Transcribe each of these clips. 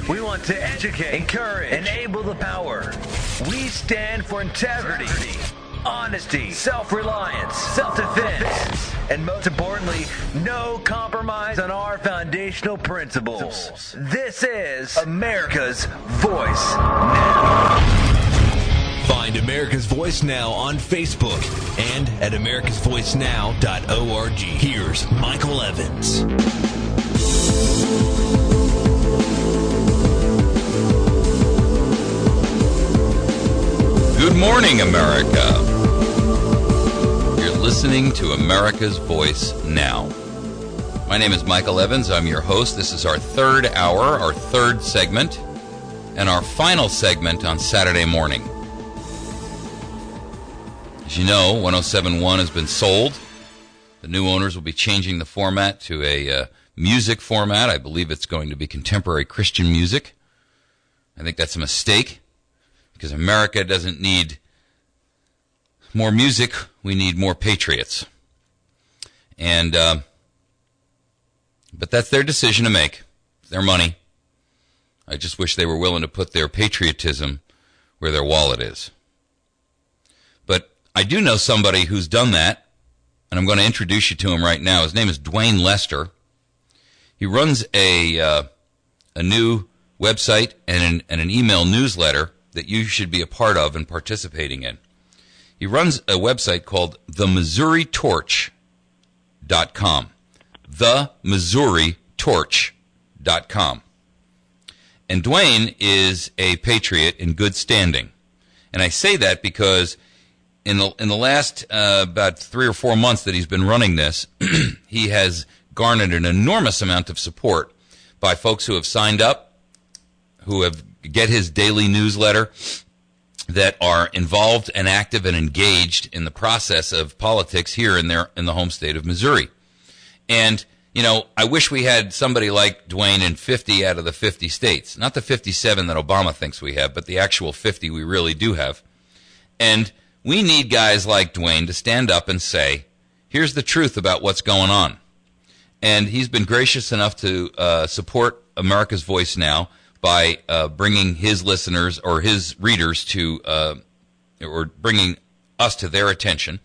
We want to educate, encourage, enable the power. We stand for integrity, honesty, self-reliance, self-defense, and most importantly, no compromise on our foundational principles. This is America's Voice Now. Find America's Voice Now on Facebook and at americasvoicenow.org. Here's Michael Evans. Good morning, America. You're listening to America's Voice Now. My name is Michael Evans. I'm your host. This is our third hour, our third segment, and our final segment on Saturday morning. As you know, 107.1 has been sold. The new owners will be changing the format to a music format. I believe it's going to be contemporary Christian music. I think that's a mistake because America doesn't need more music. We need more patriots. And but that's their decision to make. It's their money. I just wish they were willing to put their patriotism where their wallet is. But I do know somebody who's done that, and I'm going to introduce you to him right now. His name is Duane Lester. He runs a new website and an email newsletter that you should be a part of and participating in. He runs a website called themissouritorch.com. themissouritorch.com. And Duane is a patriot in good standing. And I say that because in the last about 3 or 4 months that he's been running this, he has garnered an enormous amount of support by folks who have signed up, who have get his daily newsletter, that are involved and active and engaged in the process of politics here in the home state of Missouri. And, you know, I wish we had somebody like Duane in 50 out of the 50 states. Not the 57 that Obama thinks we have, but the actual 50 we really do have. And we need guys like Duane to stand up and say, here's the truth about what's going on. And he's been gracious enough to support America's Voice Now by bringing his listeners or his readers to, or bringing us to their attention.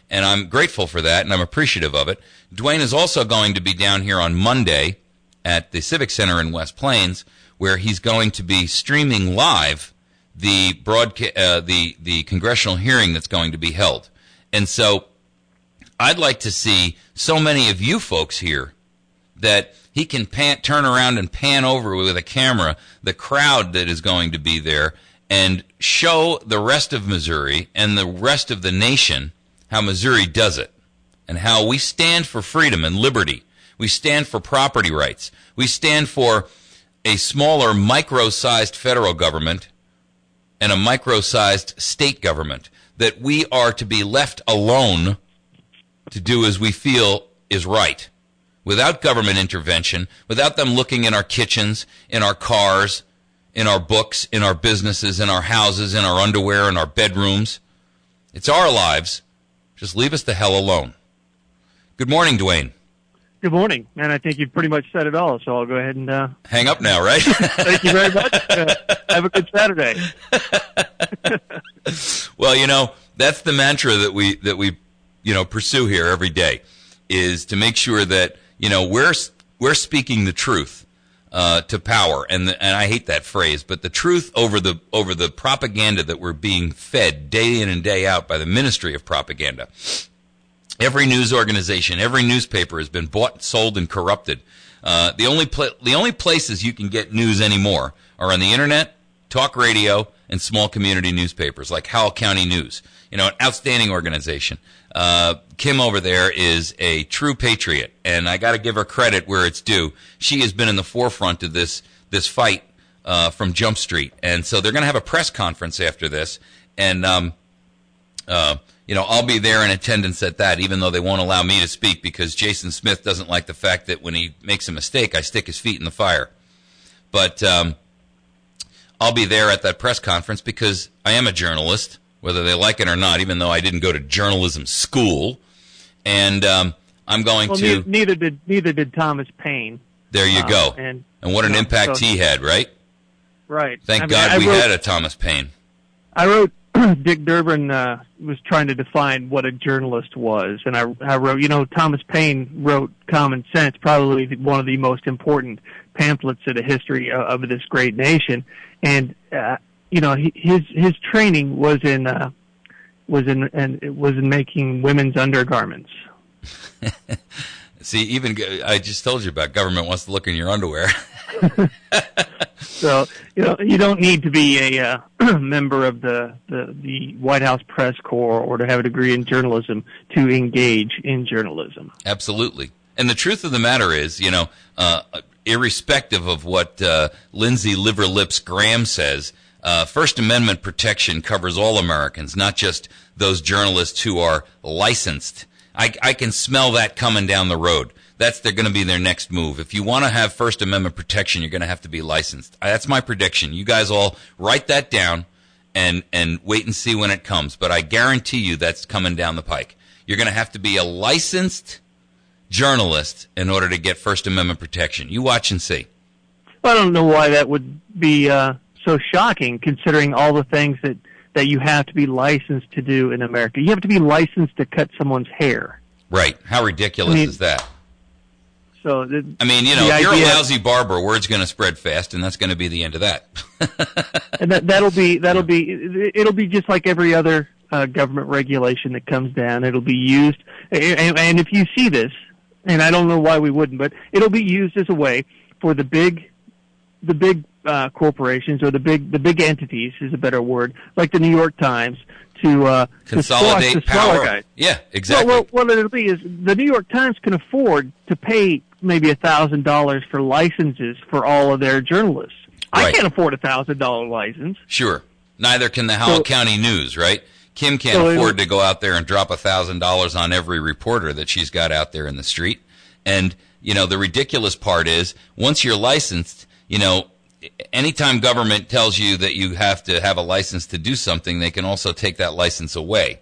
And I'm grateful for that, and I'm appreciative of it. Duane is also going to be down here on Monday at the Civic Center in West Plains, where he's going to be streaming live the the congressional hearing that's going to be held. And so I'd like to see so many of you folks here that he can turn around and pan over with a camera the crowd that is going to be there and show the rest of Missouri and the rest of the nation how Missouri does it and how we stand for freedom and liberty. We stand for property rights. We stand for a smaller, micro-sized federal government and a micro-sized state government, that we are to be left alone to do as we feel is right, without government intervention, without them looking in our kitchens, in our cars, in our books, in our businesses, in our houses, in our underwear, in our bedrooms. It's our lives. Just leave us the hell alone. Good morning, Duane. Good morning, and I think you've pretty much said it all, so I'll go ahead and hang up now, right? Thank you very much. Have a good Saturday. Well, you know, that's the mantra that we pursue here every day, is to make sure that, you know, we're speaking the truth to power, and I hate that phrase, but the truth over the propaganda that we're being fed day in and day out by the Ministry of Propaganda. Every news organization, every newspaper has been bought, sold, and corrupted. The only places you can get news anymore are on the internet, talk radio, and small community newspapers like Howell County News. You know, an outstanding organization. Kim over there is a true patriot, and I got to give her credit where it's due. She has been in the forefront of this fight from Jump Street, and so they're going to have a press conference after this, and I'll be there in attendance at that, even though they won't allow me to speak because Jason Smith doesn't like the fact that when he makes a mistake, I stick his feet in the fire. But I'll be there at that press conference because I am a journalist, whether they like it or not, even though I didn't go to journalism school. And I'm going to... Neither did Thomas Paine. There you go. And what an impact he had, right? Right. Thank God we had a Thomas Paine. I wrote, Dick Durbin was trying to define what a journalist was, and I wrote, Thomas Paine wrote Common Sense, probably one of the most important pamphlets in the history of this great nation, and his training was in making women's undergarments. See, even I just told you about government wants to look in your underwear. So you don't need to be a member of the White House press corps or to have a degree in journalism to engage in journalism. Absolutely. And the truth of the matter is, irrespective of what Lindsey Liver Lips Graham says, First Amendment protection covers all Americans, not just those journalists who are licensed. I can smell that coming down the road. They're going to be their next move. If you want to have First Amendment protection, you're going to have to be licensed. That's my prediction. You guys all write that down and wait and see when it comes. But I guarantee you that's coming down the pike. You're going to have to be a licensed journalist in order to get First Amendment protection. You watch and see. Well, I don't know why that would be so shocking, considering all the things that you have to be licensed to do in America. You have to be licensed to cut someone's hair. Right. How ridiculous is that? So if you're a lousy barber, word's going to spread fast, and that's going to be the end of that. And it'll be just like every other government regulation that comes down. It'll be used, and if you see this, and I don't know why we wouldn't, but it'll be used as a way for the big corporations, or the big entities is a better word, like the New York Times, to consolidate the power. Guys. Yeah, exactly. Well, what it'll be is the New York Times can afford to pay maybe $1,000 for licenses for all of their journalists. Right. I can't afford a $1,000 license. Sure. Neither can the Howell County News, right? Kim can't afford to go out there and drop $1,000 on every reporter that she's got out there in the street. And, the ridiculous part is, once you're licensed, anytime government tells you that you have to have a license to do something, they can also take that license away.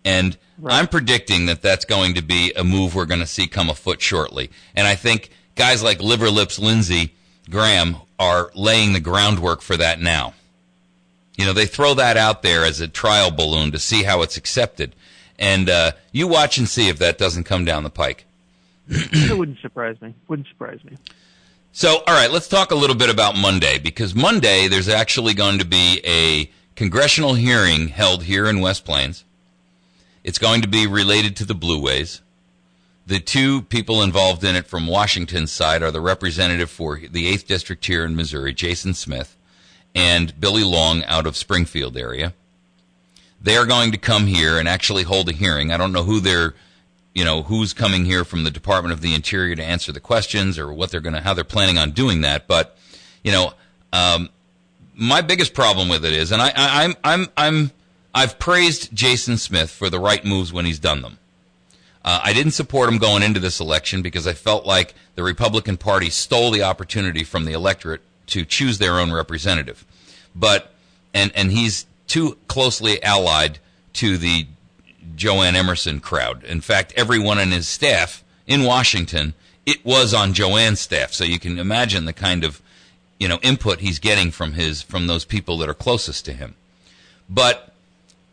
And I'm predicting that that's going to be a move we're going to see come afoot shortly. And I think guys like Liver Lips Lindsey Graham are laying the groundwork for that now. They throw that out there as a trial balloon to see how it's accepted. And you watch and see if that doesn't come down the pike. It wouldn't surprise me. So, all right, let's talk a little bit about Monday, because Monday there's actually going to be a congressional hearing held here in West Plains. It's going to be related to the Blue Ways. The two people involved in it from Washington's side are the representative for the 8th District here in Missouri, Jason Smith, and Billy Long out of Springfield area. They are going to come here and actually hold a hearing. I don't know who's coming here from the Department of the Interior to answer the questions, or how they're planning on doing that. But, my biggest problem with it is, and I've praised Jason Smith for the right moves when he's done them. I didn't support him going into this election because I felt like the Republican Party stole the opportunity from the electorate to choose their own representative. But, and he's too closely allied to the Joanne Emerson crowd. In fact, everyone in his staff in Washington, it was on Joanne's staff. So you can imagine the kind of, input he's getting from those people that are closest to him. But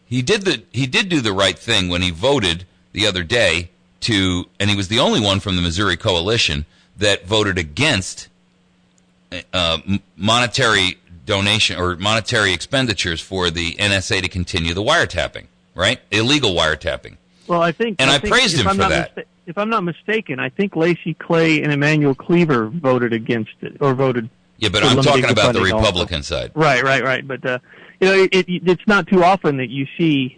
he did do the right thing when he voted the other day and he was the only one from the Missouri Coalition that voted against monetary donation or monetary expenditures for the NSA to continue the wiretapping. Right? Illegal wiretapping. Well, I praised him for that. If I'm not mistaken, I think Lacey Clay and Emmanuel Cleaver voted against it, or voted. Yeah, but I'm talking about the Republican side. Right. But it's not too often that you see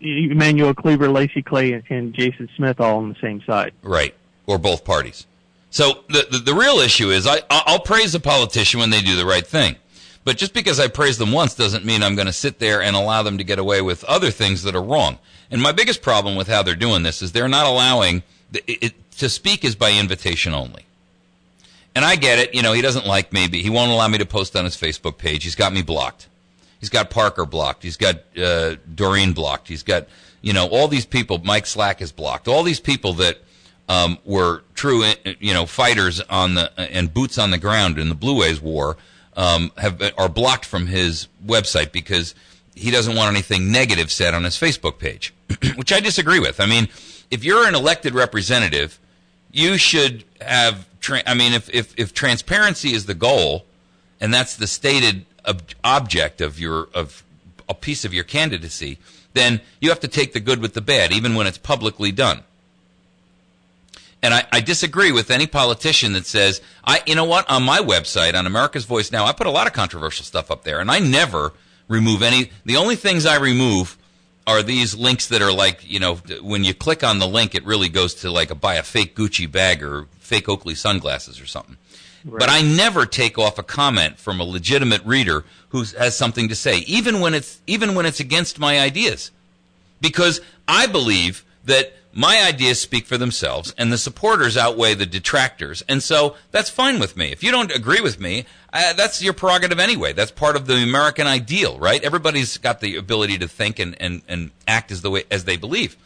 Emmanuel Cleaver, Lacey Clay, and Jason Smith all on the same side. Right, or both parties. So the real issue is I'll praise a politician when they do the right thing. But just because I praise them once doesn't mean I'm going to sit there and allow them to get away with other things that are wrong. And my biggest problem with how they're doing this is they're not allowing to speak is by invitation only. And I get it. He doesn't like me. He won't allow me to post on his Facebook page. He's got me blocked. He's got Parker blocked. He's got Doreen blocked. He's got, all these people. Mike Slack is blocked. All these people that were true, fighters and boots on the ground in the Blue Ways war are blocked from his website because he doesn't want anything negative said on his Facebook page, which I disagree with. I mean, if you're an elected representative, you should have. If transparency is the goal, and that's the stated object of a piece of your candidacy, then you have to take the good with the bad, even when it's publicly done. And I disagree with any politician that says, you know what, on my website, on America's Voice Now, I put a lot of controversial stuff up there, and I never remove any. The only things I remove are these links that are like, when you click on the link, it really goes to buy a fake Gucci bag or fake Oakley sunglasses or something. Right. But I never take off a comment from a legitimate reader who has something to say, even when it's against my ideas, because I believe that my ideas speak for themselves, and the supporters outweigh the detractors, and so that's fine with me. If you don't agree with me, that's your prerogative anyway. That's part of the American ideal, right? Everybody's got the ability to think and act as they believe.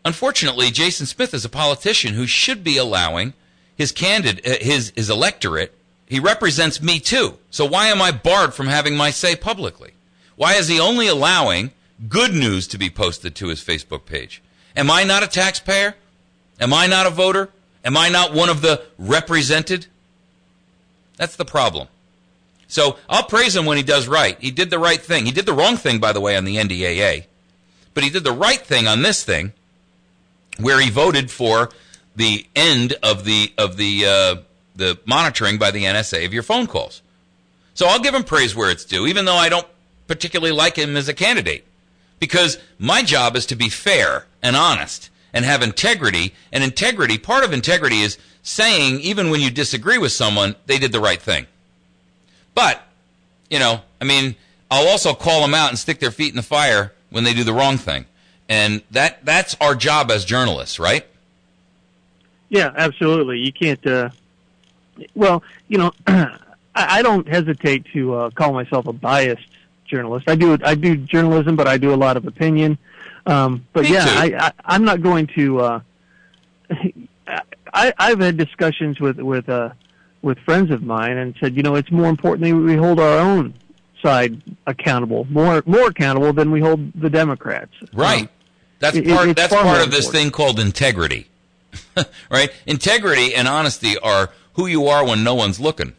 Unfortunately, Jason Smith is a politician who should be allowing his his electorate. He represents me too. So why am I barred from having my say publicly? Why is he only allowing good news to be posted to his Facebook page? Am I not a taxpayer? Am I not a voter? Am I not one of the represented? That's the problem. So I'll praise him when he does right. He did the right thing. He did the wrong thing, by the way, on the NDAA. But he did the right thing on this thing, where he voted for the end of the monitoring by the NSA of your phone calls. So I'll give him praise where it's due, even though I don't particularly like him as a candidate. Because my job is to be fair and honest and have integrity. And integrity, part of integrity is saying, even when you disagree with someone, they did the right thing. But, I'll also call them out and stick their feet in the fire when they do the wrong thing. And that's our job as journalists, right? Yeah, absolutely. You can't, I don't hesitate to call myself a biased journalist. I do journalism, but I do a lot of opinion. But yeah, I'm not going to. I've had discussions with friends of mine and said, it's more important that we hold our own side accountable, more accountable than we hold the Democrats. Right. That's part of this thing called integrity. Right? Integrity and honesty are who you are when no one's looking.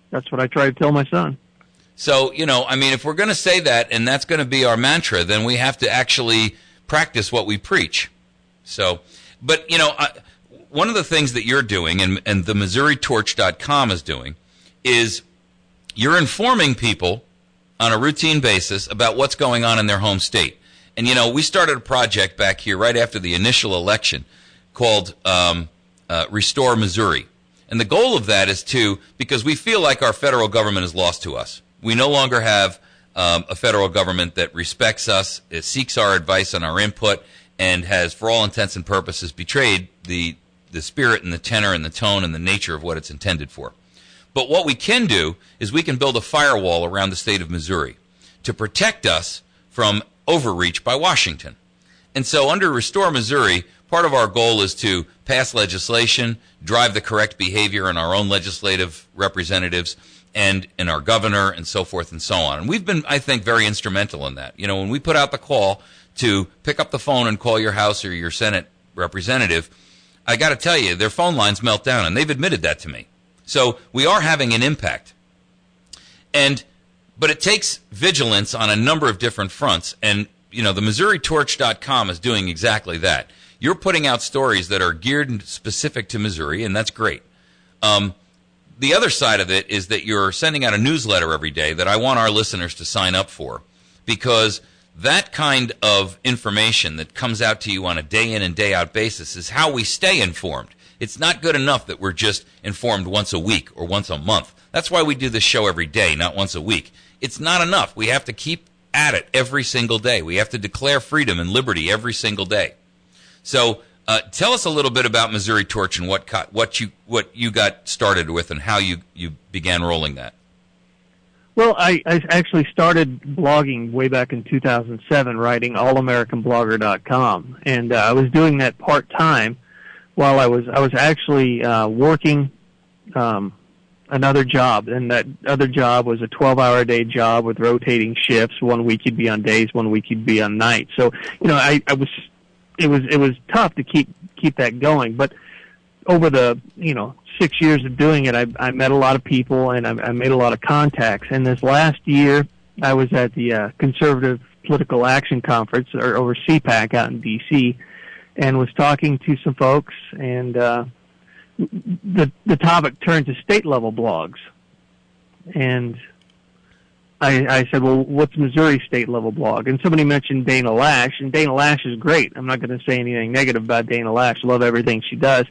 That's what I try to tell my son. So, if we're going to say that and that's going to be our mantra, then we have to actually practice what we preach. So, but, one of the things that you're doing and the MissouriTorch.com is doing is you're informing people on a routine basis about what's going on in their home state. And, we started a project back here right after the initial election called Restore Missouri. And the goal of that is because we feel like our federal government is lost to us. We no longer have a federal government that respects us, it seeks our advice and our input, and has, for all intents and purposes, betrayed the spirit and the tenor and the tone and the nature of what it's intended for. But what we can do is we can build a firewall around the state of Missouri to protect us from overreach by Washington. And so under Restore Missouri, part of our goal is to pass legislation, drive the correct behavior in our own legislative representatives and in our governor and so forth and so on. And we've been, I think, very instrumental in that. When we put out the call to pick up the phone and call your House or your Senate representative, I got to tell you, their phone lines melt down, and they've admitted that to me. So we are having an impact. But it takes vigilance on a number of different fronts, and the MissouriTorch.com is doing exactly that. You're putting out stories that are geared and specific to Missouri, and that's great. The other side of it is that you're sending out a newsletter every day that I want our listeners to sign up for, because that kind of information that comes out to you on a day in and day out basis is how we stay informed. It's not good enough that we're just informed once a week or once a month. That's why we do this show every day, not once a week. It's not enough. We have to keep at it every single day. We have to declare freedom and liberty every single day. So tell us a little bit about Missouri Torch and what you got started with and how you began rolling that. Well, I actually started blogging way back in 2007, writing allamericanblogger.com, and I was doing that part-time while I was actually working another job, and that other job was a 12-hour-a-day job with rotating shifts. 1 week you'd be on days, 1 week you'd be on nights. So, it was tough to keep that going. But over the 6 years of doing it, I met a lot of people, and I made a lot of contacts. And this last year, I was at the Conservative Political Action Conference, or CPAC, out in D.C., and was talking to some folks, and the topic turned to state-level blogs. And I said, well, what's Missouri state-level blog? And somebody mentioned Dana Lash, and Dana Lash is great. I'm not going to say anything negative about Dana Lash. I love everything she does.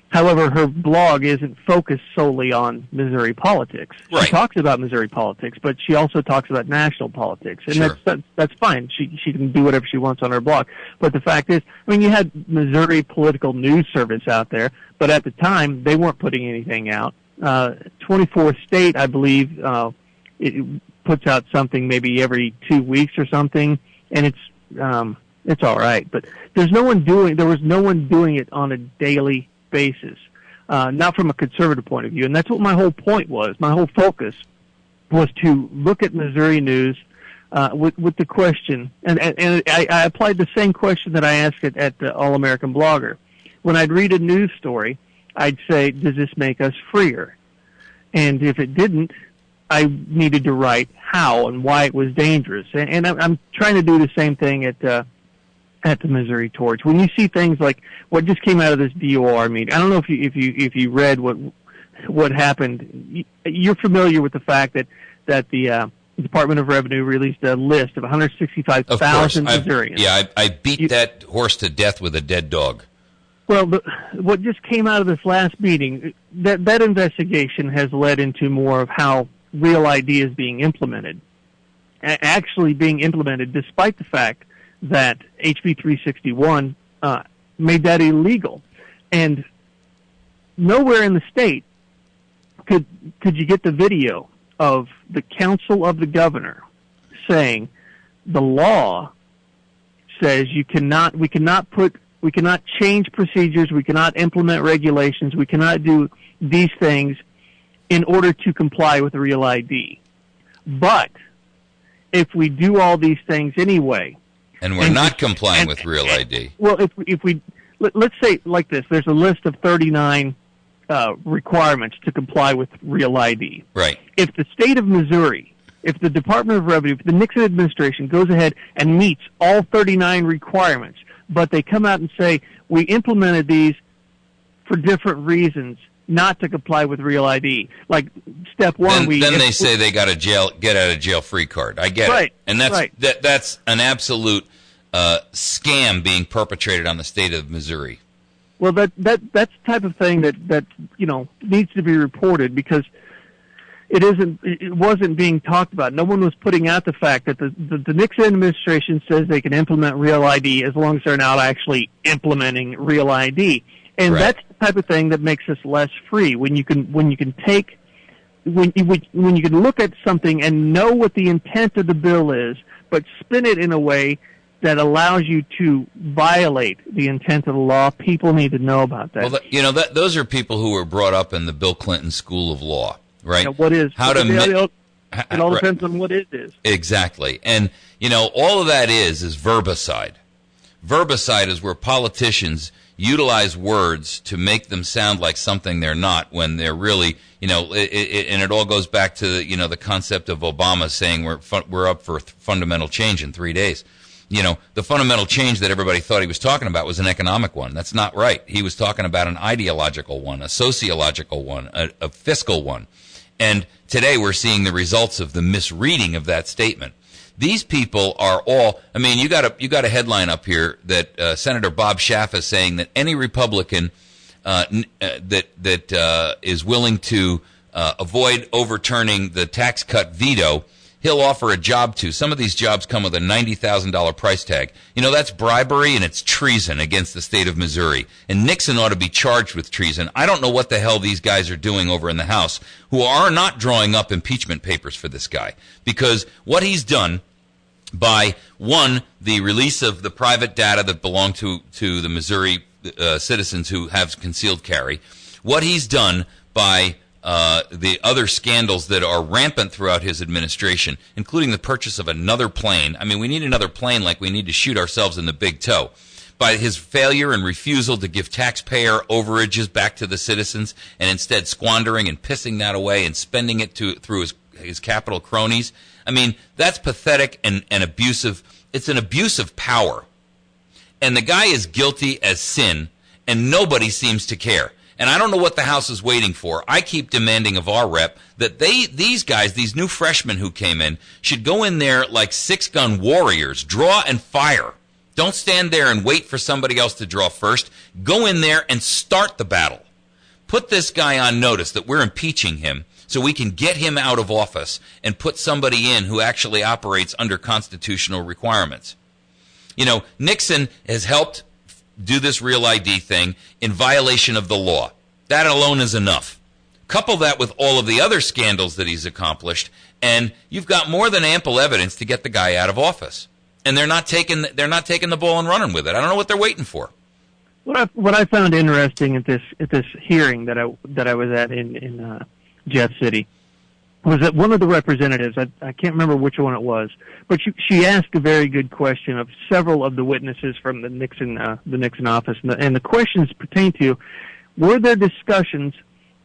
However, her blog isn't focused solely on Missouri politics. Right. She talks about Missouri politics, but she also talks about national politics, and Sure. that's fine. She can do whatever she wants on her blog. But the fact is, you had Missouri Political News Service out there, but at the time they weren't putting anything out. 24th State, I believe, it puts out something maybe every 2 weeks or something, and it's all right. But there was no one doing it on a daily basis, not from a conservative point of view. And that's what my whole point was. My whole focus was to look at Missouri news with the question, and I applied the same question that I asked at the All-American Blogger. When I'd read a news story, I'd say, does this make us freer? And if it didn't, I needed to write how and why it was dangerous. And I'm trying to do the same thing at the Missouri Torch. When you see things like what just came out of this DOR meeting, I don't know if you read what happened. You're familiar with the fact that the Department of Revenue released a list of 165,000 Missourians. I beat that horse to death with a dead dog. Well, what just came out of this last meeting, that investigation has led into more of how Real ID is being implemented. Actually being implemented despite the fact that HB 361 made that illegal. And nowhere in the state could you get the video of the counsel of the governor saying the law says we cannot change procedures, we cannot implement regulations, we cannot do these things in order to comply with Real ID. But if we do all these things anyway, and we're not complying with Real ID. Well, let's say like this, there's a list of 39 requirements to comply with Real ID. Right. If the state of Missouri, if the Department of Revenue, if the Nixon administration goes ahead and meets all 39 requirements, but they come out and say, we implemented these for different reasons, not to comply with Real ID. Like step one, then they say they got a get out of jail free card. I get it, and that's an absolute scam being perpetrated on the state of Missouri. Well, that's the type of thing that needs to be reported, because it wasn't being talked about. No one was putting out the fact that the Nixon administration says they can implement Real ID as long as they're not actually implementing Real ID. And that's the type of thing that makes us less free. When you can look at something and know what the intent of the bill is, but spin it in a way that allows you to violate the intent of the law, people need to know about that. Well, those are people who were brought up in the Bill Clinton School of Law, right? What is it all depends on what it is. Exactly, and all of that is verbicide. Verbicide is where politicians utilize words to make them sound like something they're not, when they're really, and it all goes back to the concept of Obama saying we're up for fundamental change in 3 days. The fundamental change that everybody thought he was talking about was an economic one. That's not right. He was talking about an ideological one, a sociological one, a fiscal one. And today we're seeing the results of the misreading of that statement. These people are all, you got a headline up here that Senator Bob Schaff is saying that any Republican that is willing to avoid overturning the tax cut veto, he'll offer a job to. Some of these jobs come with a $90,000 price tag. That's bribery, and it's treason against the state of Missouri. And Nixon ought to be charged with treason. I don't know what the hell these guys are doing over in the House, who are not drawing up impeachment papers for this guy. Because what he's done by, one, the release of the private data that belong to the Missouri citizens who have concealed carry, what he's done by the other scandals that are rampant throughout his administration, including the purchase of another plane. I mean, we need another plane like we need to shoot ourselves in the big toe. By his failure and refusal to give taxpayer overages back to the citizens, and instead squandering and pissing that away and spending it through his capital cronies. I mean, that's pathetic and abusive. It's an abuse of power. And the guy is guilty as sin, and nobody seems to care. And I don't know what the House is waiting for. I keep demanding of our rep that these guys, these new freshmen who came in, should go in there like six-gun warriors, draw and fire. Don't stand there and wait for somebody else to draw first. Go in there and start the battle. Put this guy on notice that we're impeaching him so we can get him out of office and put somebody in who actually operates under constitutional requirements. You know, Nixon has helped do this Real ID thing in violation of the law. That alone is enough. Couple that with all of the other scandals that he's accomplished, and you've got more than ample evidence to get the guy out of office. And they're not taking the ball and running with it. I don't know what they're waiting for. What I found interesting at this hearing that I was at in Jeff City was that one of the representatives, I can't remember which one it was, but she asked a very good question of several of the witnesses from the Nixon office, and the questions pertain to: were there discussions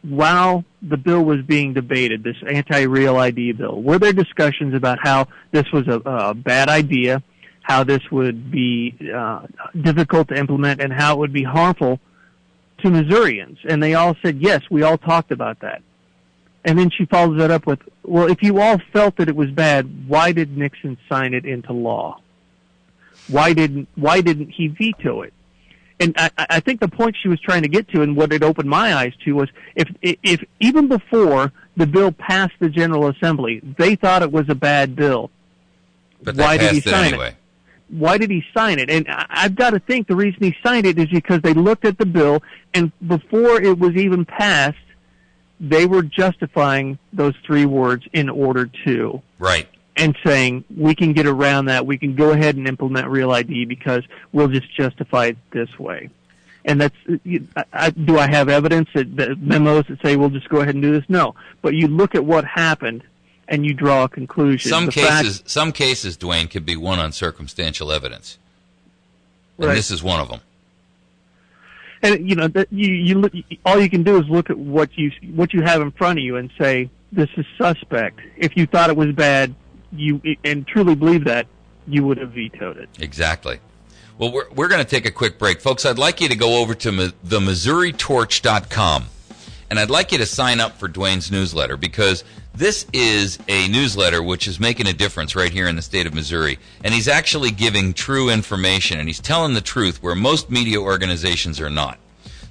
while the bill was being debated, this anti-Real ID bill? Were there discussions about how this was a bad idea, how this would be difficult to implement, and how it would be harmful to Missourians? And they all said, yes, we all talked about that. And then she follows that up with, well, if you all felt that it was bad, why did Nixon sign it into law? Why didn't he veto it? And I think the point she was trying to get to, and what it opened my eyes to, was if even before the bill passed the General Assembly, they thought it was a bad bill, but why did he sign anyway? it? Why did he sign it? And I've got to think the reason he signed it is because they looked at the bill, and before it was even passed, they were justifying those three words, "in order to." Right. And saying, we can get around that, we can go ahead and implement Real ID because we'll just justify it this way. And that's, do I have evidence that memos that say we'll just go ahead and do this? No. But you look at what happened and you draw a conclusion. Some cases, Duane, could be won on circumstantial evidence. And right. This is one of them. And you know that you look, all you can do is look at what you have in front of you and say, this is suspect. If you thought it was bad, and truly believe that, you would have vetoed it. Exactly. Well, we're going to take a quick break. Folks, I'd like you to go over to themissouritorch.com, and I'd like you to sign up for Duane's newsletter, because this is a newsletter which is making a difference right here in the state of Missouri, and he's actually giving true information, and he's telling the truth where most media organizations are not.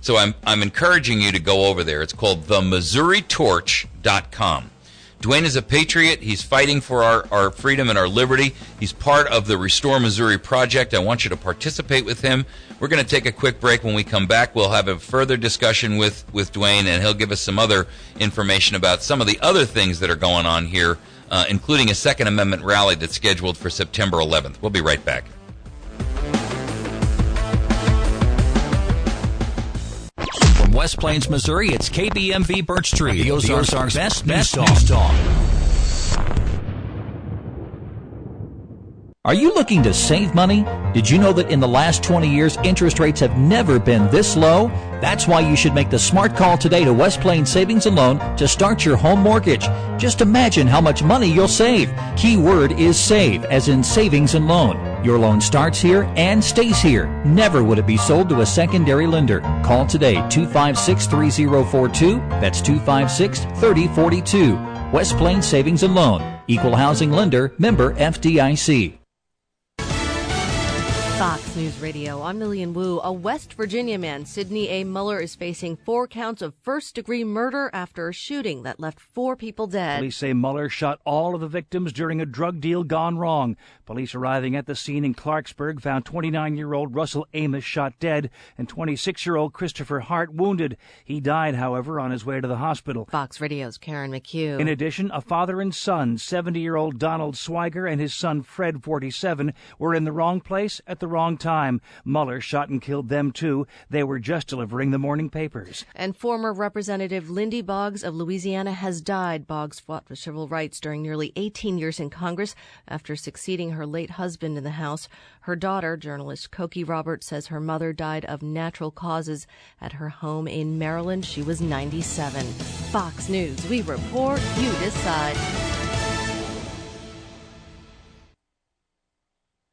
So I'm encouraging you to go over there. It's called themissouritorch.com. Duane is a patriot. He's fighting for our freedom and our liberty. He's part of the Restore Missouri Project. I want you to participate with him. We're going to take a quick break. When we come back, we'll have a further discussion with Duane, and he'll give us some other information about some of the other things that are going on here, including a Second Amendment rally that's scheduled for September 11th. We'll be right back. West Plains, Missouri, it's KBMV Birch Tree, the Ozarks' best news talk. Are you looking to save money? Did you know that in the last 20 years, interest rates have never been this low? That's why you should make the smart call today to West Plains Savings and Loan to start your home mortgage. Just imagine how much money you'll save. Key word is save, as in savings and loan. Your loan starts here and stays here. Never would it be sold to a secondary lender. Call today, 256-3042. That's 256-3042. West Plains Savings and Loan. Equal housing lender, member FDIC. Fox News Radio, I'm Lillian Wu. A West Virginia man, Sidney A. Muller, is facing 4 counts of first-degree murder after a shooting that left 4 people dead. Police say Muller shot all of the victims during a drug deal gone wrong. Police arriving at the scene in Clarksburg found 29-year-old Russell Amos shot dead and 26-year-old Christopher Hart wounded. He died, however, on his way to the hospital. Fox Radio's Karen McHugh. In addition, a father and son, 70-year-old Donald Swiger and his son Fred, 47, were in the wrong place at the wrong time. Mueller shot and killed them, too. They were just delivering the morning papers. And former Representative Lindy Boggs of Louisiana has died. Boggs fought for civil rights during nearly 18 years in Congress after succeeding her late husband in the House. Her daughter, journalist Cokie Roberts, says her mother died of natural causes at her home in Maryland. She was 97. Fox News, we report, you decide.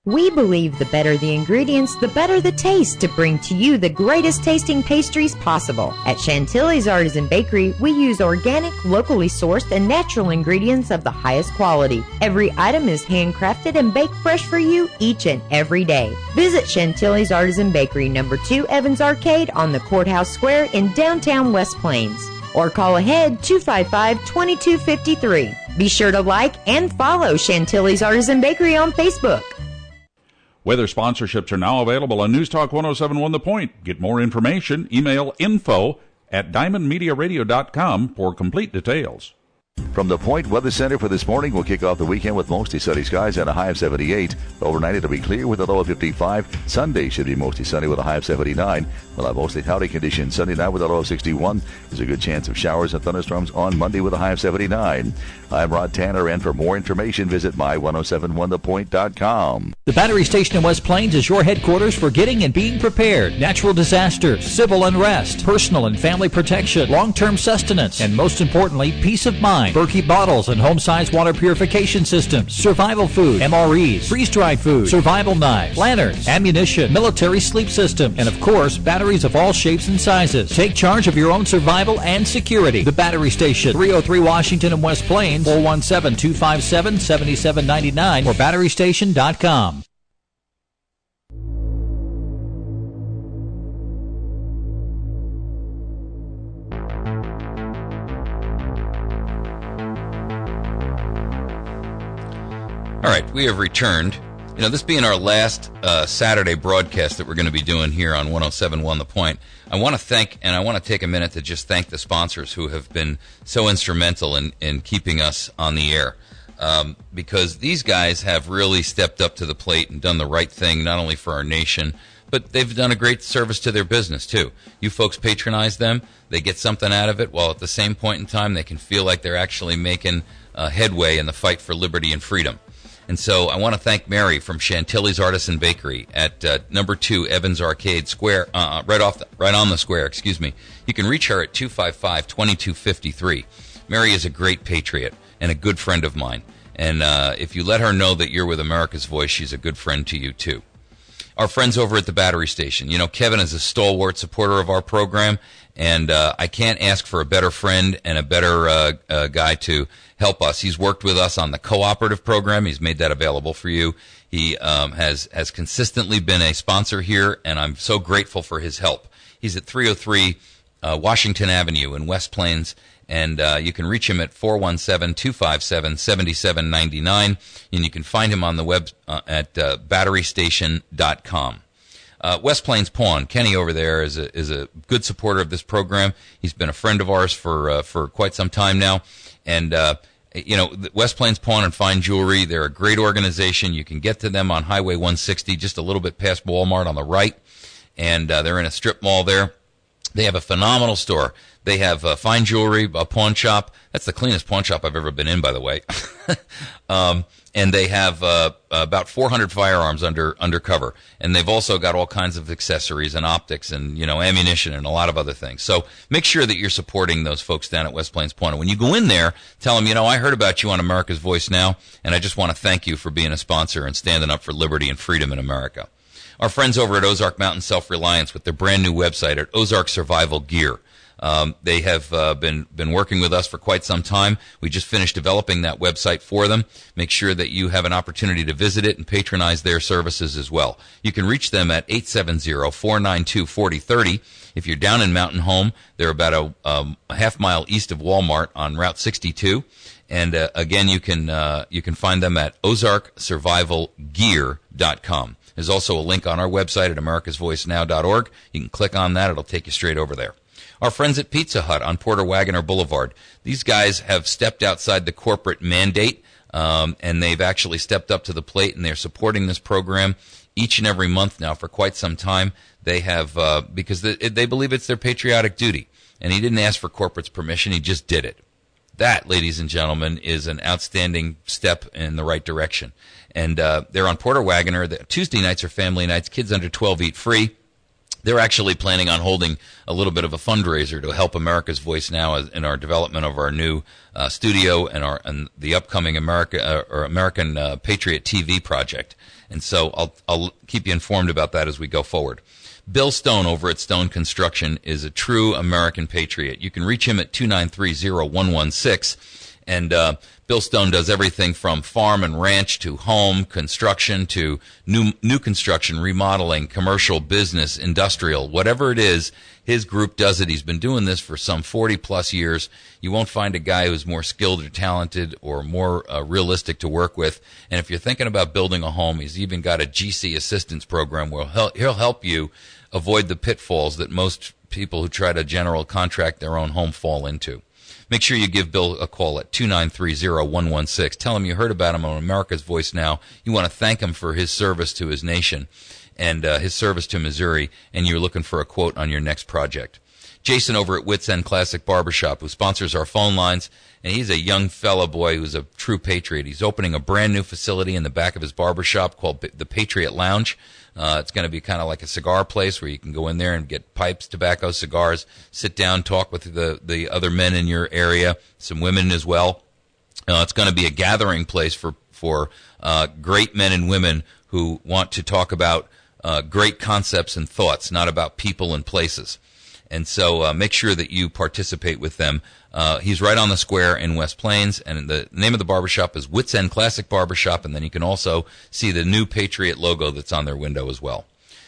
We believe the better the ingredients, the better the taste to bring to you the greatest tasting pastries possible. At Chantilly's Artisan Bakery, we use organic, locally sourced, and natural ingredients of the highest quality. Every item is handcrafted and baked fresh for you each and every day. Visit Chantilly's Artisan Bakery, number 2 Evans Arcade on the Courthouse Square in downtown West Plains. Or call ahead 255-2253. Be sure to like and follow Chantilly's Artisan Bakery on Facebook. Weather sponsorships are now available on News Talk 107.1 The Point. Get more information, email info@diamondmediaradio.com for complete details. From the Point Weather Center for this morning, we'll kick off the weekend with mostly sunny skies and a high of 78. Overnight, it'll be clear with a low of 55. Sunday should be mostly sunny with a high of 79. We'll have mostly cloudy conditions Sunday night with a low of 61. There's a good chance of showers and thunderstorms on Monday with a high of 79. I'm Rod Tanner, and for more information, visit my1071thepoint.com. The Battery Station in West Plains is your headquarters for getting and being prepared. Natural disasters, civil unrest, personal and family protection, long-term sustenance, and most importantly, peace of mind. Berkey bottles and home-sized water purification systems, survival food, MREs, freeze-dried food, survival knives, lanterns, ammunition, military sleep system, and of course, batteries of all shapes and sizes. Take charge of your own survival and security. The Battery Station, 303 Washington and West Plains, 417-257-7799 or batterystation.com. All right, we have returned. You know, this being our last Saturday broadcast that we're going to be doing here on 107.1 The Point, I want to thank, and I want to take a minute to just thank the sponsors who have been so instrumental in keeping us on the air. Because these guys have really stepped up to the plate and done the right thing, not only for our nation, but they've done a great service to their business, too. You folks patronize them, they get something out of it, while at the same point in time they can feel like they're actually making headway in the fight for liberty and freedom. And so I want to thank Mary from Chantilly's Artisan Bakery at number 2 Evans Arcade Square, right on the square. Excuse me. You can reach her at 255-2253. Mary is a great patriot and a good friend of mine. And if you let her know that you're with America's Voice, she's a good friend to you too. Our friends over at the Battery Station. You know, Kevin is a stalwart supporter of our program, and I can't ask for a better friend and a better guy to help us. He's worked with us on the cooperative program. He's made that available for you. He has consistently been a sponsor here, and I'm so grateful for his help. He's at 303 Washington Avenue in West Plains, and you can reach him at 417-257-7799, and you can find him on the web at batterystation.com. West Plains Pawn, Kenny over there is a good supporter of this program. He's been a friend of ours for quite some time now, and you know, West Plains Pawn and Fine Jewelry, they're a great organization. You can get to them on Highway 160, just a little bit past Walmart on the right, and they're in a strip mall there. They have a phenomenal store. They have fine jewelry, a pawn shop. That's the cleanest pawn shop I've ever been in, by the way. And they have about 400 firearms undercover. And they've also got all kinds of accessories and optics and, you know, ammunition and a lot of other things. So make sure that you're supporting those folks down at West Plains Pawn. And when you go in there, tell them, you know, I heard about you on America's Voice Now, and I just want to thank you for being a sponsor and standing up for liberty and freedom in America. Our friends over at Ozark Mountain Self-Reliance with their brand new website at Ozark Survival Gear. They have been working with us for quite some time. We just finished developing that website for them. Make sure that you have an opportunity to visit it and patronize their services as well. You can reach them at 870-492-4030. If you're down in Mountain Home, they're about a half mile east of Walmart on Route 62. And again, you can find them at ozarksurvivalgear.com. There's also a link on our website at americasvoicenow.org. You can click on that. It'll take you straight over there. Our friends at Pizza Hut on Porter Wagoner Boulevard. These guys have stepped outside the corporate mandate, and they've actually stepped up to the plate, and they're supporting this program each and every month now for quite some time. They have, because they believe it's their patriotic duty. And he didn't ask for corporate's permission, he just did it. That, ladies and gentlemen, is an outstanding step in the right direction. And they're on Porter Wagoner. Tuesday nights are family nights. Kids under 12 eat free. They're actually planning on holding a little bit of a fundraiser to help America's Voice Now in our development of our new studio and the upcoming American Patriot TV project. And so I'll keep you informed about that as we go forward. Bill Stone over at Stone Construction is a true American patriot. You can reach him at 293-0116. And Bill Stone does everything from farm and ranch to home construction to new construction, remodeling, commercial, business, industrial, whatever it is, his group does it. He's been doing this for some 40-plus years. You won't find a guy who's more skilled or talented or more realistic to work with. And if you're thinking about building a home, he's even got a GC assistance program where he'll help you avoid the pitfalls that most people who try to general contract their own home fall into. Make sure you give Bill a call at 293-0116. Tell him you heard about him on America's Voice Now. You want to thank him for his service to his nation and his service to Missouri, and you're looking for a quote on your next project. Jason over at Wits End Classic Barbershop, who sponsors our phone lines, and he's a young fella boy who's a true patriot. He's opening a brand new facility in the back of his barbershop called the Patriot Lounge. It's going to be kind of like a cigar place where you can go in there and get pipes, tobacco, cigars, sit down, talk with the other men in your area, some women as well. It's going to be a gathering place for great men and women who want to talk about great concepts and thoughts, not about people and places. And so make sure that you participate with them. He's right on the square in West Plains, and the name of the barbershop is Wits End Classic Barbershop, and then you can also see the new Patriot logo that's on their window as well.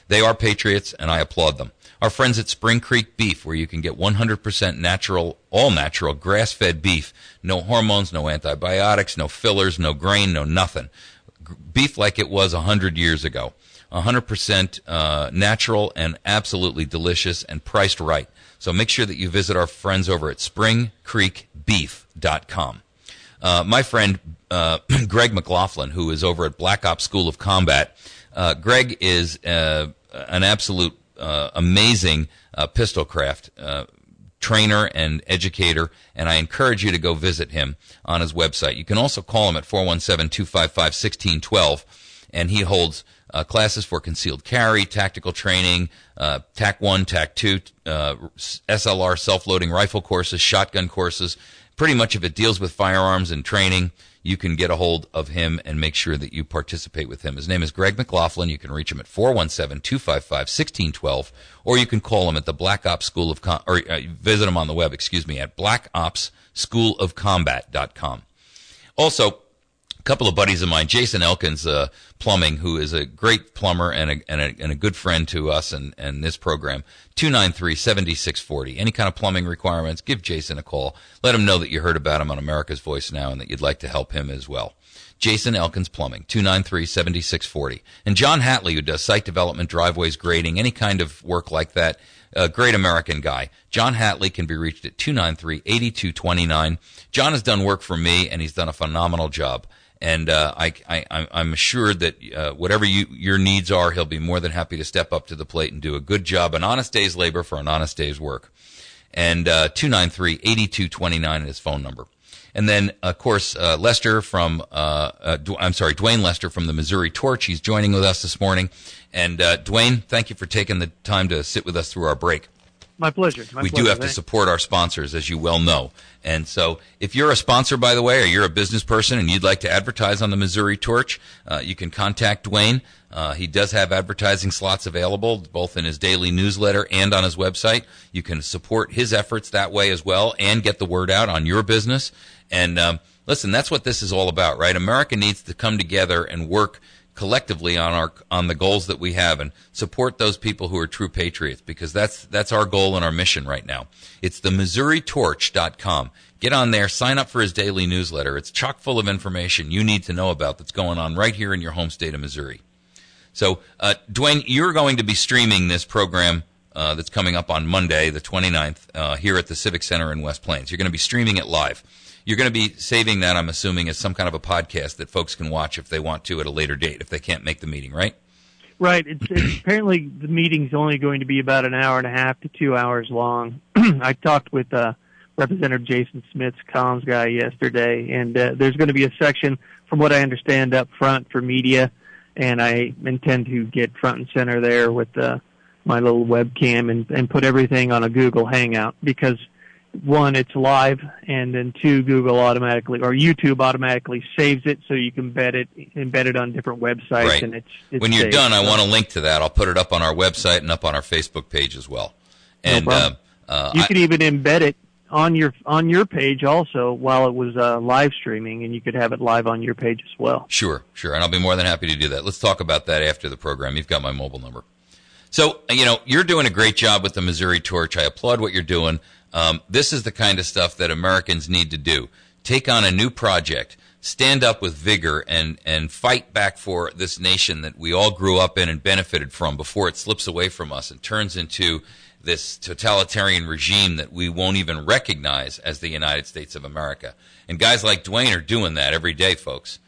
They are patriots, and I applaud them. Our friends at Spring Creek Beef, where you can get 100% natural, all natural, grass-fed beef. No hormones, no antibiotics, no fillers, no grain, no nothing. Beef like it was 100 years ago. 100% natural and absolutely delicious and priced right. So make sure that you visit our friends over at springcreekbeef.com. My friend Greg McLaughlin, who is over at Black Ops School of Combat, Greg is an absolute amazing pistolcraft trainer and educator, and I encourage you to go visit him on his website. You can also call him at 417-255-1612, and he holds classes for concealed carry, tactical training, TAC 1, TAC 2, SLR self-loading rifle courses, shotgun courses. Pretty much if it deals with firearms and training, you can get a hold of him and make sure that you participate with him. His name is Greg McLaughlin. You can reach him at 417-255-1612, or you can call him at the Black Ops School of visit him on the web, at blackopsschoolofcombat.com. Also, a couple of buddies of mine, Jason Elkins Plumbing, who is a great plumber and a good friend to us and this program, 293-7640. Any kind of plumbing requirements, give Jason a call. Let him know that you heard about him on America's Voice Now and that you'd like to help him as well. Jason Elkins Plumbing, 293-7640. And John Hatley, who does site development, driveways, grading, any kind of work like that, a great American guy. John Hatley can be reached at 293-8229. John has done work for me, and he's done a phenomenal job. And I'm assured that whatever your needs are, he'll be more than happy to step up to the plate and do a good job, an honest day's labor for an honest day's work. And 293-8229 is his phone number. And then, of course, Duane Lester from the Missouri Torch. He's joining with us this morning. And Duane, thank you for taking the time to sit with us through our break. My pleasure. We do have to support our sponsors, as you well know. And so if you're a sponsor, by the way, or you're a business person and you'd like to advertise on the Missouri Torch, you can contact Duane. He does have advertising slots available, both in his daily newsletter and on his website. You can support his efforts that way as well and get the word out on your business. And listen, that's what this is all about, right? America needs to come together and work collectively on the goals that we have and support those people who are true patriots, because that's our goal and our mission right now. It's the MissouriTorch.com. Get on there, sign up for his daily newsletter. It's chock full of information you need to know about that's going on right here in your home state of Missouri. So, Duane, you're going to be streaming this program that's coming up on Monday, the 29th, here at the Civic Center in West Plains. You're going to be streaming it live. You're going to be saving that, I'm assuming, as some kind of a podcast that folks can watch if they want to at a later date, if they can't make the meeting, right? Right. It's apparently the meeting's only going to be about an hour and a half to 2 hours long. I talked with Representative Jason Smith's comms guy yesterday, and there's going to be a section, from what I understand, up front for media, and I intend to get front and center there with my little webcam and put everything on a Google Hangout because, one, it's live, and then two, YouTube automatically saves it so you can embed it on different websites. Right. And it's when you're saved. done, I want to link to that. I'll put it up on our website and up on our Facebook page as well. And no you could even embed it on your page also while it was live streaming, and you could have it live on your page as well. Sure, and I'll be more than happy to do that. Let's talk about that after the program. You've got my mobile number. So, you're doing a great job with the Missouri Torch. I applaud what you're doing. This is the kind of stuff that Americans need to do. Take on a new project, stand up with vigor, and fight back for this nation that we all grew up in and benefited from before it slips away from us and turns into this totalitarian regime that we won't even recognize as the United States of America. And guys like Duane are doing that every day, folks.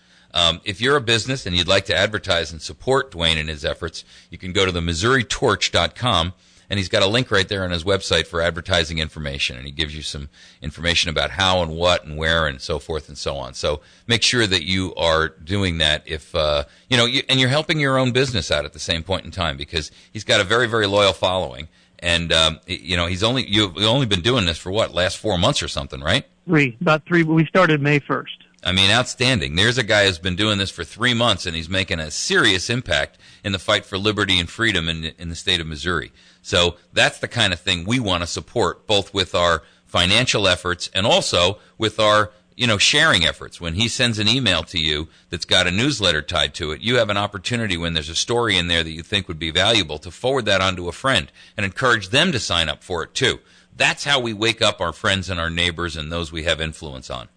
If you're a business and you'd like to advertise and support Duane in his efforts, you can go to the MissouriTorch.com, and he's got a link right there on his website for advertising information, and he gives you some information about how and what and where and so forth and so on. So make sure that you are doing that if, and you're helping your own business out at the same point in time, because he's got a very, very loyal following. And, you've only been doing this for last 4 months or something, right? About three. We started May 1st. I mean, outstanding. There's a guy who's been doing this for 3 months, and he's making a serious impact in the fight for liberty and freedom in the state of Missouri. So that's the kind of thing we want to support, both with our financial efforts and also with our sharing efforts. When he sends an email to you that's got a newsletter tied to it, you have an opportunity when there's a story in there that you think would be valuable to forward that on to a friend and encourage them to sign up for it too. That's how we wake up our friends and our neighbors and those we have influence on.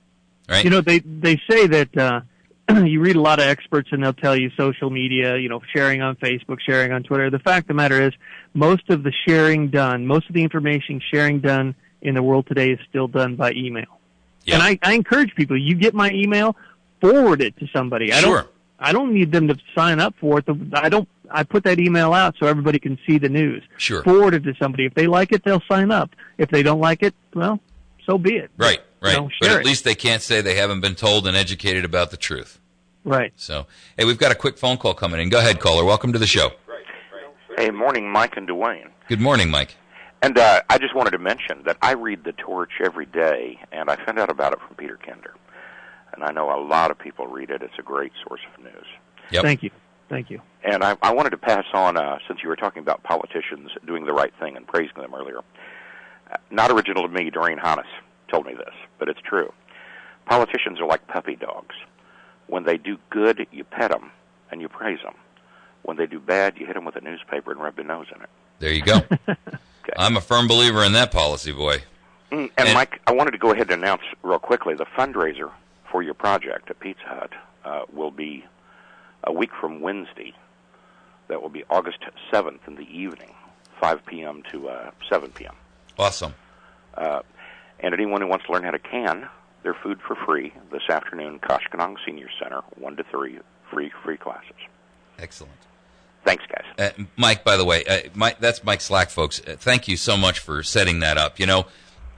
Right? They say that you read a lot of experts and they'll tell you social media, sharing on Facebook, sharing on Twitter. The fact of the matter is most of the information sharing done in the world today is still done by email. Yep. And I encourage people, you get my email, forward it to somebody. I don't need them to sign up for it. I put that email out so everybody can see the news. Sure. Forward it to somebody. If they like it, they'll sign up. If they don't like it, well, so be it. Right. But at least they can't say they haven't been told and educated about the truth. Right. So, hey, we've got a quick phone call coming in. Go ahead, caller. Welcome to the show. Hey, morning, Mike and Duane. Good morning, Mike. And I just wanted to mention that I read the Torch every day, and I found out about it from Peter Kinder. And I know a lot of people read it. It's a great source of news. Yep. Thank you. And I wanted to pass on, since you were talking about politicians doing the right thing and praising them earlier, not original to me, Doreen Hannes told me this, but it's true. Politicians are like puppy dogs. When they do good, you pet them and you praise them. When they do bad, you hit them with a newspaper and rub their nose in it. There you go. Okay. I'm a firm believer in that policy, boy. And Mike, I wanted to go ahead and announce real quickly the fundraiser for your project at Pizza Hut will be a week from Wednesday. That will be August 7th in the evening, 5 p.m. to 7 p.m. Awesome. And anyone who wants to learn how to can their food for free this afternoon, Koshkonong Senior Center, 1 to 3, free classes. Excellent. Thanks, guys. Mike, by the way, that's Mike Slack, folks. Thank you so much for setting that up.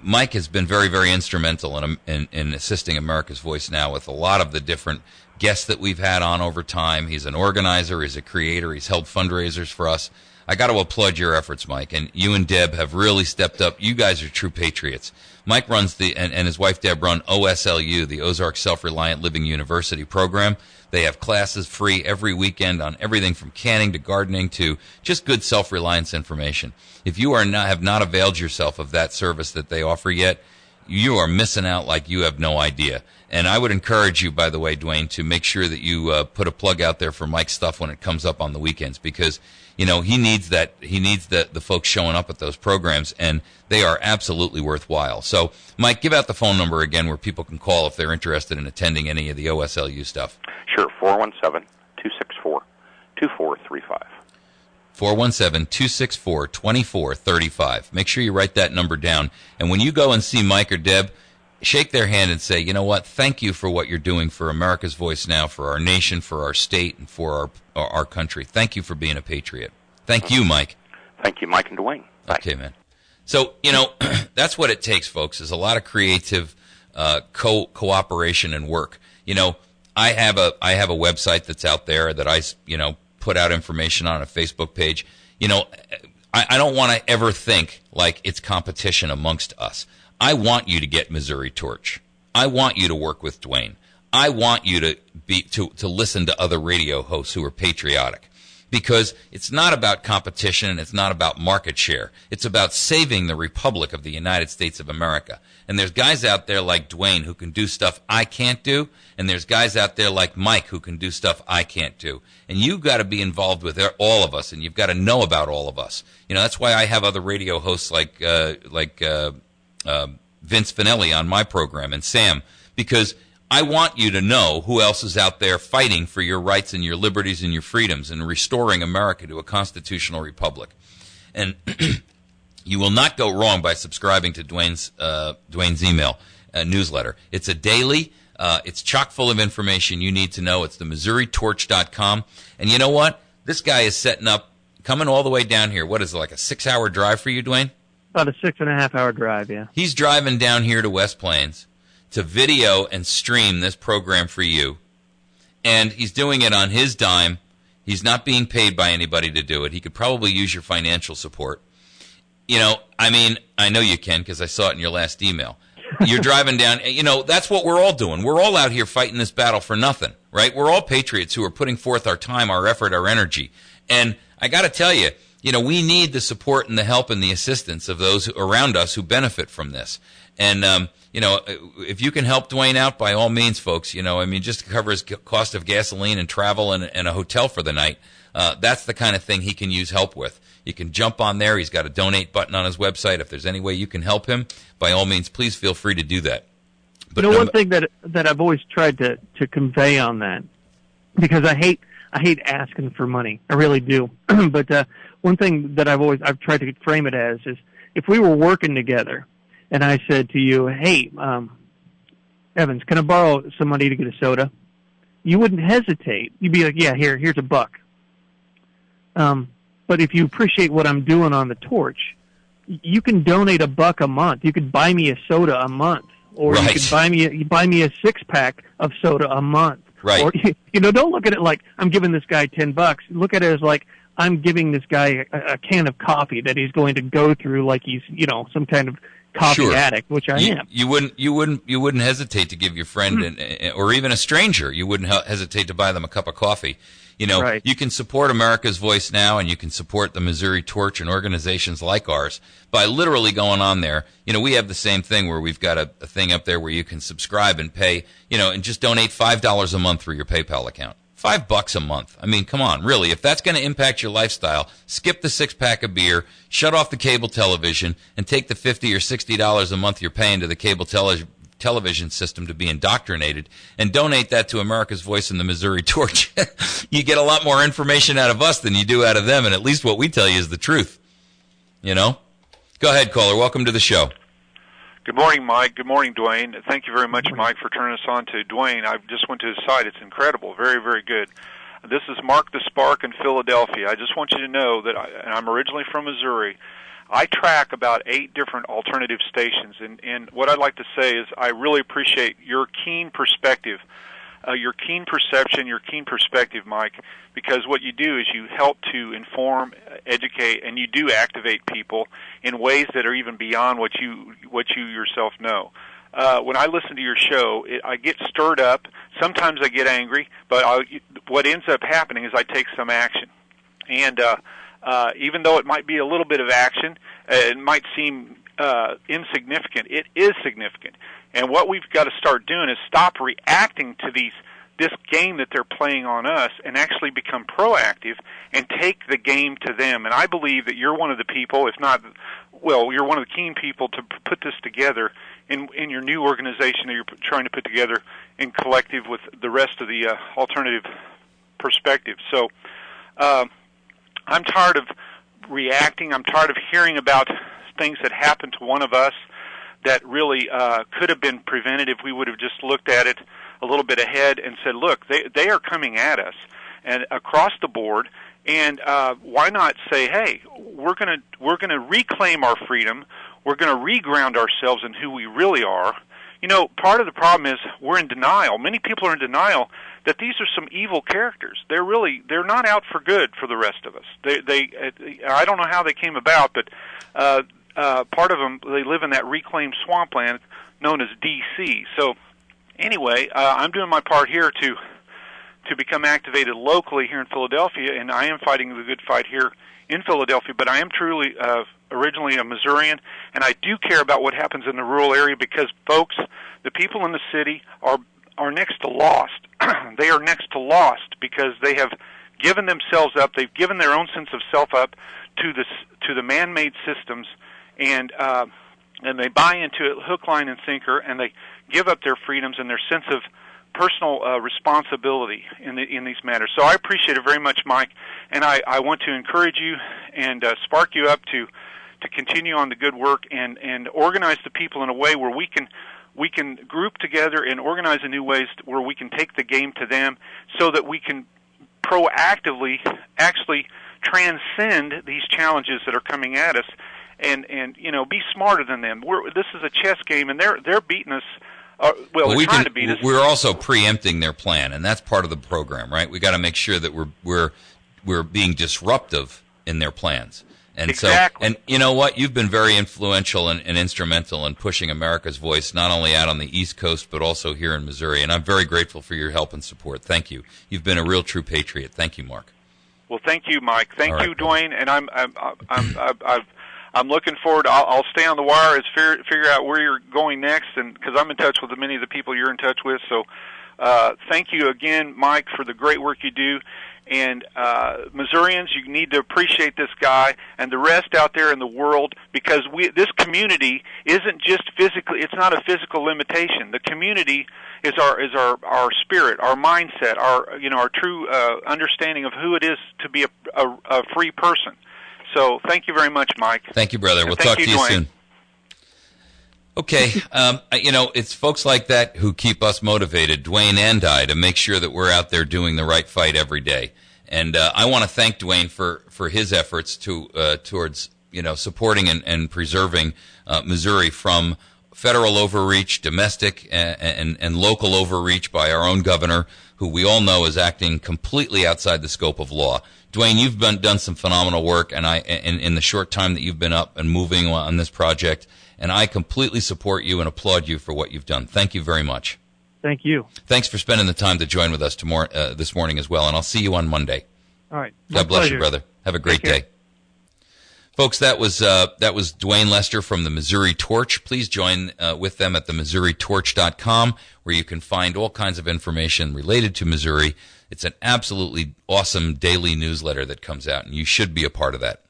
Mike has been very, very instrumental in assisting America's Voice Now with a lot of the different guests that we've had on over time. He's an organizer. He's a creator. He's held fundraisers for us. I got to applaud your efforts, Mike, and you and Deb have really stepped up. You guys are true patriots. Mike runs and his wife Deb run OSLU, the Ozark Self-Reliant Living University program. They have classes free every weekend on everything from canning to gardening to just good self-reliance information. If you have not availed yourself of that service that they offer yet, you are missing out like you have no idea. And I would encourage you, by the way, Duane, to make sure that you put a plug out there for Mike's stuff when it comes up on the weekends, because he needs that. He needs the folks showing up at those programs, and they are absolutely worthwhile. So, Mike, give out the phone number again where people can call if they're interested in attending any of the OSLU stuff. Sure, 417-264-2435. 417-264-2435. Make sure you write that number down. And when you go and see Mike or Deb, shake their hand and say, you know what, thank you for what you're doing for America's Voice Now, for our nation, for our state, and for our country. Thank you for being a patriot. Thank you, Mike. Thank you, Mike and Duane. Bye. Okay, man. So, that's what it takes, folks, is a lot of creative cooperation and work. I have a website that's out there that I put out information on a Facebook page. I don't want to ever think like it's competition amongst us. I want you to get Missouri Torch. I want you to work with Duane. I want you to listen to other radio hosts who are patriotic, because it's not about competition and it's not about market share. It's about saving the Republic of the United States of America. And there's guys out there like Duane who can do stuff I can't do, and there's guys out there like Mike who can do stuff I can't do. And you've got to be involved with all of us, and you've got to know about all of us. That's why I have other radio hosts like Vince Finelli on my program, and Sam, because I want you to know who else is out there fighting for your rights and your liberties and your freedoms and restoring America to a constitutional republic. And you will not go wrong by subscribing to Duane's email newsletter. It's a daily. It's chock full of information you need to know. It's the MissouriTorch.com. And you know what? This guy is setting up, coming all the way down here. What is it, like a 6-hour drive for you, Duane? About a 6.5-hour drive, yeah. He's driving down here to West Plains to video and stream this program for you. And he's doing it on his dime. He's not being paid by anybody to do it. He could probably use your financial support. I know you can, because I saw it in your last email. You're driving down, that's what we're all doing. We're all out here fighting this battle for nothing, right? We're all patriots who are putting forth our time, our effort, our energy. And I got to tell you, we need the support and the help and the assistance of those around us who benefit from this. And, if you can help Duane out, by all means, folks, just to cover his cost of gasoline and travel and a hotel for the night, that's the kind of thing he can use help with. You can jump on there. He's got a donate button on his website. If there's any way you can help him, by all means, please feel free to do that. But one thing that I've always tried to convey on that, because I hate asking for money. I really do. But one thing that I've tried to frame it as is, if we were working together and I said to you, hey, Evans, can I borrow some money to get a soda? You wouldn't hesitate. You'd be like, yeah, here's $1. But if you appreciate what I'm doing on the Torch, you can donate $1 a month. You could buy me a soda a month, or right. You could buy me a 6-pack of soda a month. Right. Or don't look at it like I'm giving this guy $10. Look at it as like I'm giving this guy a can of coffee that he's going to go through like he's some kind of coffee addict, which I am. You wouldn't hesitate to give your friend or even a stranger. You wouldn't hesitate to buy them a cup of coffee. Right. You can support America's Voice Now, and you can support the Missouri Torch and organizations like ours by literally going on there. We have the same thing where we've got a thing up there where you can subscribe and pay, and just donate $5 a month through your PayPal account. $5 a month. I mean, come on, really. If that's going to impact your lifestyle, skip the 6-pack of beer, shut off the cable television, and take the $50 or $60 a month you're paying to the cable television system to be indoctrinated, and donate that to America's Voice and the Missouri Torch. You get a lot more information out of us than you do out of them, and at least what we tell you is the truth. Go ahead, caller. Welcome to the show. Good morning, Mike. Good morning, Duane. Thank you very much, Mike, for turning us on to Duane. I just went to his site. It's incredible. Very, very good. This is Mark the Spark in Philadelphia. I just want you to know that I'm originally from Missouri. I track about 8 different alternative stations, and what I'd like to say is I really appreciate your keen perspective, your keen perception, your keen perspective, Mike, because what you do is you help to inform, educate, and you do activate people in ways that are even beyond what you yourself know. When I listen to your show, I get stirred up. Sometimes I get angry, but what ends up happening is I take some action. And even though it might be a little bit of action, it might seem insignificant. It is significant. And what we've got to start doing is stop reacting to this game that they're playing on us and actually become proactive and take the game to them. And I believe that you're one of the people, if not, well, you're one of the keen people to put this together in your new organization that you're trying to put together in collective with the rest of the alternative perspective. So I'm tired of reacting. I'm tired of hearing about things that happen to one of us that really could have been prevented if we would have just looked at it a little bit ahead and said, look, they are coming at us and across the board, and why not say, hey, we're going to reclaim our freedom, we're going to reground ourselves in who we really are. You know, part of the problem is we're in denial. Many people are in denial that these are some evil characters. They're not out for good for the rest of us. I don't know how they came about, but part of them, they live in that reclaimed swampland known as D.C. So anyway, I'm doing my part here to become activated locally here in Philadelphia, and I am fighting the good fight here in Philadelphia, but I am truly originally a Missourian, and I do care about what happens in the rural area because, folks, the people in the city are next to lost. They are next to lost because they have given themselves up. They've given their own sense of self up to the man-made systems, and they buy into it hook, line, and sinker, and they give up their freedoms and their sense of personal responsibility in these matters. So I appreciate it very much, Mike, and I want to encourage you and spark you up to continue on the good work and organize the people in a way where we can group together and organize in new ways where we can take the game to them so that we can proactively actually transcend these challenges that are coming at us and you know, be smarter than them. This is a chess game, and they're beating us. They're trying to beat us. We're also preempting their plan, and that's part of the program, right? We got to make sure that we're being disruptive in their plans. And exactly. So, and you know what? You've been very influential and instrumental in pushing America's voice, not only out on the East Coast, but also here in Missouri. And I'm very grateful for your help and support. Thank you. You've been a real true patriot. Thank you, Mark. Well, thank you, Mike. Thank you, Duane. And I'm looking forward. I'll stay on the wire as figure out where you're going next, and because I'm in touch with many of the people you're in touch with. So, thank you again, Mike, for the great work you do. And Missourians, you need to appreciate this guy and the rest out there in the world, because this community isn't just physically. It's not a physical limitation. The community is our spirit, our mindset, our true understanding of who it is to be a free person. So thank you very much, Mike. Thank you, brother. We'll talk to you soon. Okay, it's folks like that who keep us motivated, Duane and I, to make sure that we're out there doing the right fight every day. And I want to thank Duane for his efforts towards supporting and preserving Missouri from federal overreach, domestic and local overreach by our own governor, who we all know is acting completely outside the scope of law. Duane, you've done some phenomenal work, and in the short time that you've been up and moving on this project. And I completely support you and applaud you for what you've done. Thank you very much. Thank you. Thanks for spending the time to join with us this morning as well, and I'll see you on Monday. All right. God bless you, brother. Have a great day. Folks, that was Duane Lester from the Missouri Torch. Please join with them at themissouritorch.com, where you can find all kinds of information related to Missouri. It's an absolutely awesome daily newsletter that comes out, and you should be a part of that.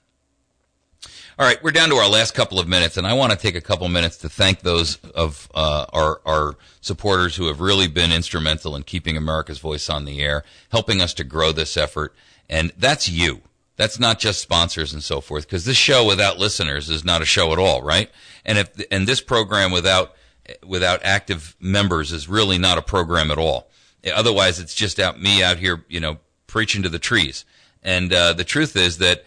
All right, we're down to our last couple of minutes, and I want to take a couple minutes to thank those of our supporters who have really been instrumental in keeping America's voice on the air, helping us to grow this effort, and that's you. That's not just sponsors and so forth, because this show without listeners is not a show at all, right? And this program without active members is really not a program at all. Otherwise, it's just me out here, preaching to the trees. And the truth is that,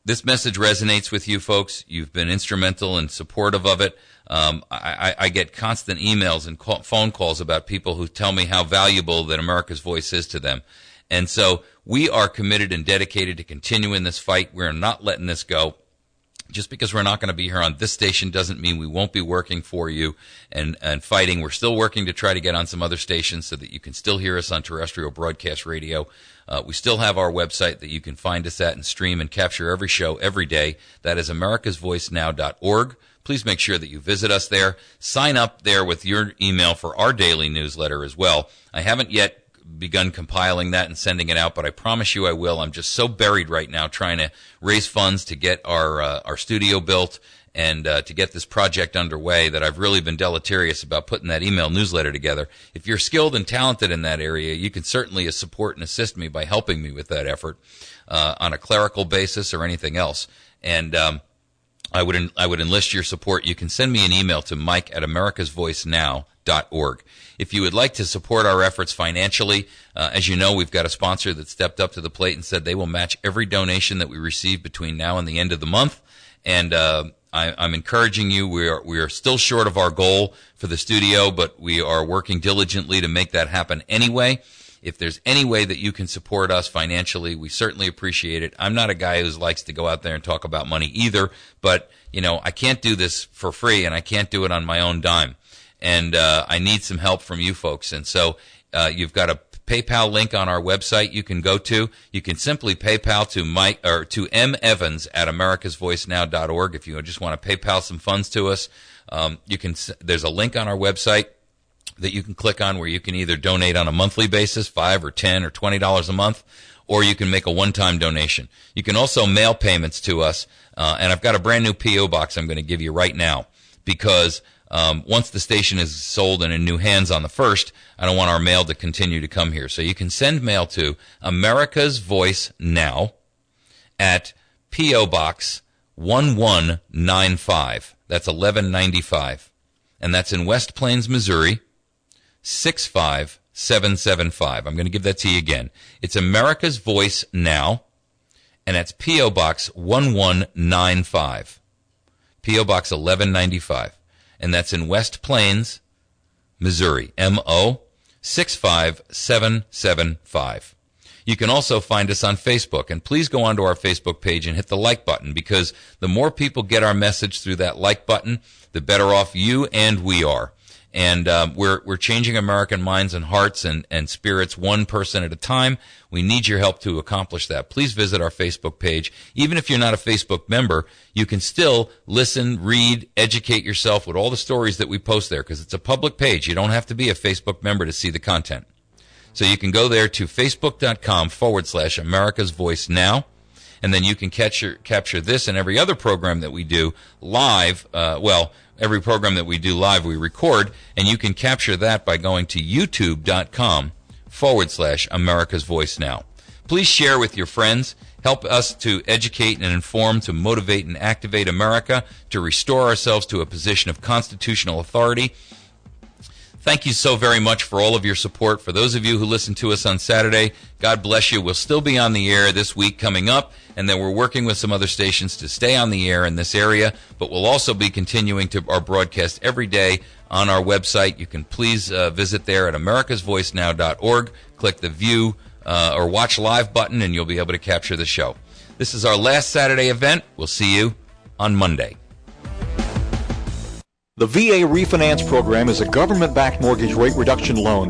this message resonates with you folks. You've been instrumental and supportive of it. I get constant emails and phone calls about people who tell me how valuable that America's voice is to them. And so we are committed and dedicated to continuing this fight. We're not letting this go. Just because we're not going to be here on this station doesn't mean we won't be working for you and fighting. We're still working to try to get on some other stations so that you can still hear us on terrestrial broadcast radio. We still have our website that you can find us at and stream and capture every show every day. That is americasvoicenow.org. Please make sure that you visit us there. Sign up there with your email for our daily newsletter as well. I haven't yet begun compiling that and sending it out, but I promise you I will. I'm just so buried right now trying to raise funds to get our studio built and to get this project underway that I've really been deleterious about putting that email newsletter together. If you're skilled and talented in that area, you can certainly support and assist me by helping me with that effort on a clerical basis or anything else. And I would enlist your support. You can send me an email to mike@americasvoicenow.org. If you would like to support our efforts financially, as you know, we've got a sponsor that stepped up to the plate and said they will match every donation that we receive between now and the end of the month. And I'm encouraging you. We are still short of our goal for the studio, but we are working diligently to make that happen anyway. If there's any way that you can support us financially, we certainly appreciate it. I'm not a guy who likes to go out there and talk about money either, but, I can't do this for free, and I can't do it on my own dime. And I need some help from you folks. And so you've got a PayPal link on our website you can go to. You can simply PayPal to mevans@americasvoicenow.org if you just want to PayPal some funds to us. There's a link on our website that you can click on where you can either donate on a monthly basis, $5 or $10 or $20 a month, or you can make a one-time donation. You can also mail payments to us, and I've got a brand new P.O. box I'm going to give you right now because once the station is sold and in new hands on the 1st, I don't want our mail to continue to come here. So you can send mail to America's Voice Now at P.O. Box 1195. That's 1195. And that's in West Plains, Missouri, 65775. I'm going to give that to you again. It's America's Voice Now, and that's P.O. Box 1195. P.O. Box 1195. And that's in West Plains, Missouri, MO 65775. You can also find us on Facebook, and please go onto our Facebook page and hit the like button, because the more people get our message through that like button, the better off you and we are. And we're changing American minds and hearts and spirits one person at a time. We need your help to accomplish that. Please visit our Facebook page. Even if you're not a Facebook member, you can still listen, read, educate yourself with all the stories that we post there, because it's a public page. You don't have to be a Facebook member to see the content. So you can go there to facebook.com/America's Voice Now, and then you can capture this and every other program that we do live. Every program that we do live, we record, and you can capture that by going to youtube.com/America's Voice Now. Please share with your friends. Help us to educate and inform, to motivate and activate America, to restore ourselves to a position of constitutional authority. Thank you so very much for all of your support. For those of you who listen to us on Saturday, God bless you. We'll still be on the air this week coming up, and then we're working with some other stations to stay on the air in this area, but we'll also be continuing to our broadcast every day on our website. You can please visit there at americasvoicenow.org, click the view or watch live button, and you'll be able to capture the show. This is our last Saturday event. We'll see you on Monday. The VA Refinance Program is a government-backed mortgage rate reduction loan